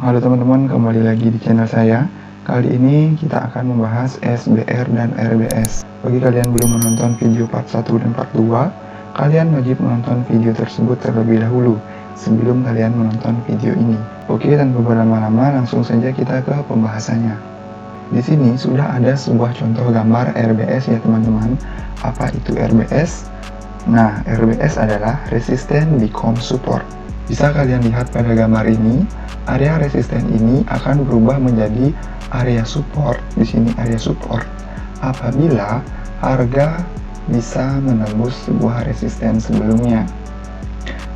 Halo teman-teman, kembali lagi di channel saya. Kali ini kita akan membahas SBR dan RBS. Bagi kalian belum menonton video part 1 dan part 2, kalian wajib menonton video tersebut terlebih dahulu sebelum kalian menonton video ini. Oke, tanpa berlama-lama langsung saja kita ke pembahasannya. Di sini sudah ada sebuah contoh gambar RBS ya teman-teman. Apa itu RBS? Nah, RBS adalah Resistant Become Support. Bisa kalian lihat pada gambar ini, area resisten ini akan berubah menjadi area support. Di sini area support apabila harga bisa menembus sebuah resisten sebelumnya.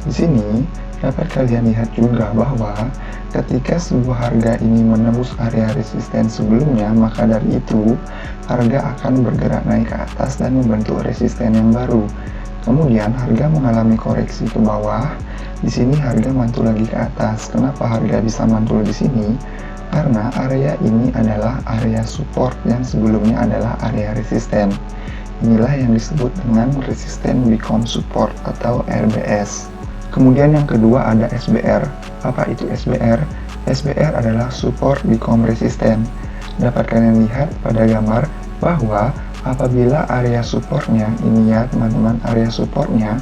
Di sini dapat kalian lihat juga bahwa ketika sebuah harga ini menembus area resisten sebelumnya, maka dari itu harga akan bergerak naik ke atas dan membentuk resisten yang baru. Kemudian harga mengalami koreksi ke bawah. Di sini harga mantul lagi ke atas. Kenapa harga bisa mantul di sini? Karena area ini adalah area support yang sebelumnya adalah area resisten. Inilah yang disebut dengan resistant become support atau RBS. Kemudian yang kedua ada SBR. Apa itu SBR? SBR adalah support become resistant. Dapat kalian lihat pada gambar bahwa apabila area supportnya, ini ya teman-teman, area supportnya,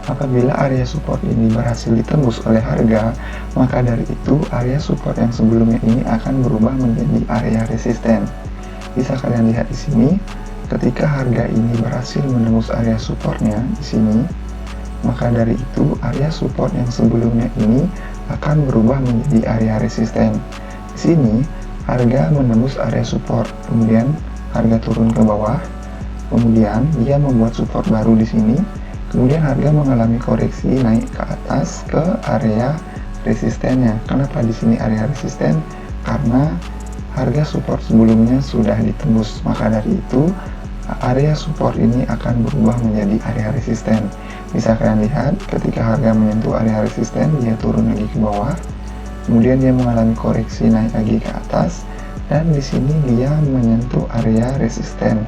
apabila area support ini berhasil ditembus oleh harga, maka dari itu area support yang sebelumnya ini akan berubah menjadi area resisten. Bisa kalian lihat di sini, ketika harga ini berhasil menembus area supportnya di sini, maka dari itu area support yang sebelumnya ini akan berubah menjadi area resisten. Di sini harga menembus area support, kemudian harga turun ke bawah, kemudian dia membuat support baru di sini, kemudian harga mengalami koreksi naik ke atas ke area resistennya. Kenapa di sini area resisten? Karena harga support sebelumnya sudah ditembus, maka dari itu area support ini akan berubah menjadi area resisten. Bisa kalian lihat ketika harga menyentuh area resisten, dia turun lagi ke bawah, kemudian dia mengalami koreksi naik lagi ke atas, dan di sini dia menyentuh area resisten,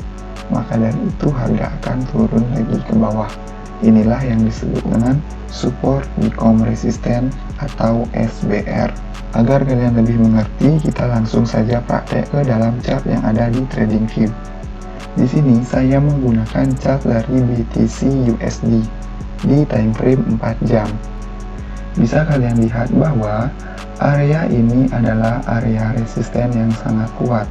maka dari itu harga akan turun lagi ke bawah. Inilah yang disebut dengan support become resistant atau SBR. Agar kalian lebih mengerti, kita langsung saja praktek ke dalam chart yang ada di TradingView. Di sini saya menggunakan chart dari BTC USD di time frame 4 jam. Bisa kalian lihat bahwa area ini adalah area resisten yang sangat kuat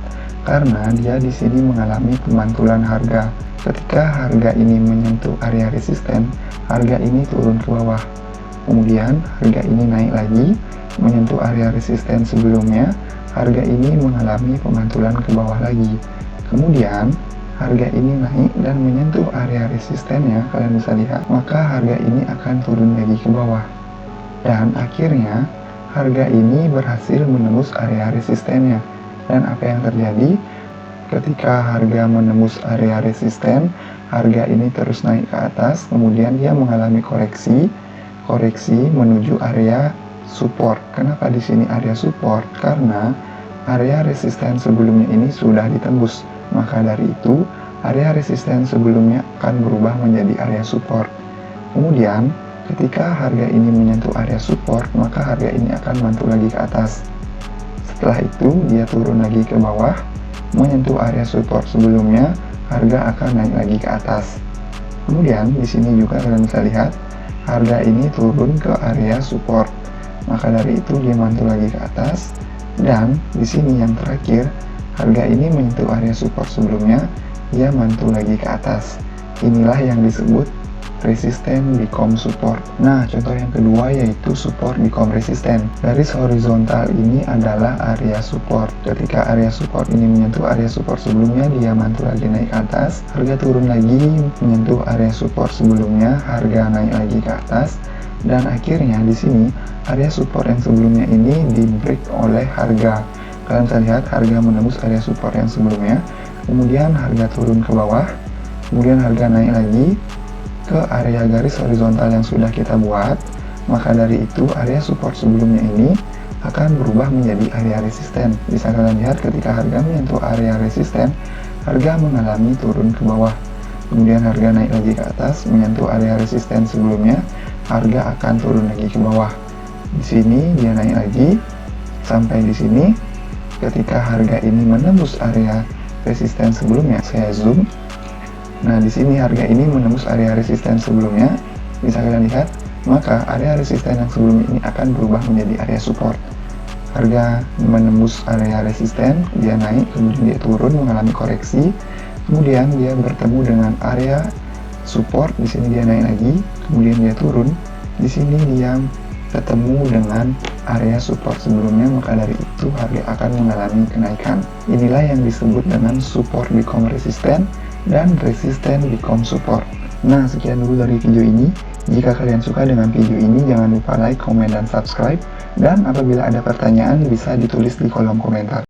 karena dia di sini mengalami pemantulan harga. Ketika harga ini menyentuh area resisten, harga ini turun ke bawah. Kemudian harga ini naik lagi menyentuh area resisten sebelumnya, harga ini mengalami pemantulan ke bawah lagi. Kemudian harga ini naik dan menyentuh area resistennya, kalian bisa lihat, maka harga ini akan turun lagi ke bawah. Dan akhirnya harga ini berhasil menembus area resistennya. Dan apa yang terjadi? Ketika harga menembus area resisten, harga ini terus naik ke atas, kemudian dia mengalami koreksi menuju area support. Kenapa di sini area support? Karena area resisten sebelumnya ini sudah ditembus. Maka dari itu, area resisten sebelumnya akan berubah menjadi area support. Kemudian ketika harga ini menyentuh area support, maka harga ini akan mantul lagi ke atas. Setelah itu, dia turun lagi ke bawah, menyentuh area support sebelumnya, harga akan naik lagi ke atas. Kemudian, di sini juga kalian bisa lihat, harga ini turun ke area support. Maka dari itu, dia mantul lagi ke atas. Dan di sini yang terakhir, harga ini menyentuh area support sebelumnya, dia mantul lagi ke atas. Inilah yang disebut resistant become support. Nah, contoh yang kedua yaitu support become resistant. Garis horizontal ini adalah area support. Ketika area support ini menyentuh area support sebelumnya, dia mantul lagi naik ke atas. Harga turun lagi menyentuh area support sebelumnya, harga naik lagi ke atas. Dan akhirnya di sini area support yang sebelumnya ini di break oleh harga. Kalian bisa lihat harga menembus area support yang sebelumnya, kemudian harga turun ke bawah, kemudian harga naik lagi ke area garis horizontal yang sudah kita buat. Maka dari itu area support sebelumnya ini akan berubah menjadi area resisten. Bisa kalian lihat ketika harga menyentuh area resisten, harga mengalami turun ke bawah, kemudian harga naik lagi ke atas menyentuh area resisten sebelumnya, harga akan turun lagi ke bawah. Di sini dia naik lagi, Sampai di sini, ketika harga ini menembus area resisten sebelumnya, saya zoom. Nah, di sini harga ini menembus area resisten sebelumnya, bisa kalian lihat, maka area resisten yang sebelumnya ini akan berubah menjadi area support. Harga menembus area resisten, dia naik, kemudian dia turun mengalami koreksi, kemudian dia bertemu dengan area support, di sini dia naik lagi, kemudian dia turun, di sini dia ketemu dengan area support sebelumnya, maka dari itu harga akan mengalami kenaikan. Inilah yang disebut dengan support become resisten dan resisten become support. Nah, sekian dulu dari video ini. Jika kalian suka dengan video ini, jangan lupa like, komen, dan subscribe. Dan apabila ada pertanyaan, bisa ditulis di kolom komentar.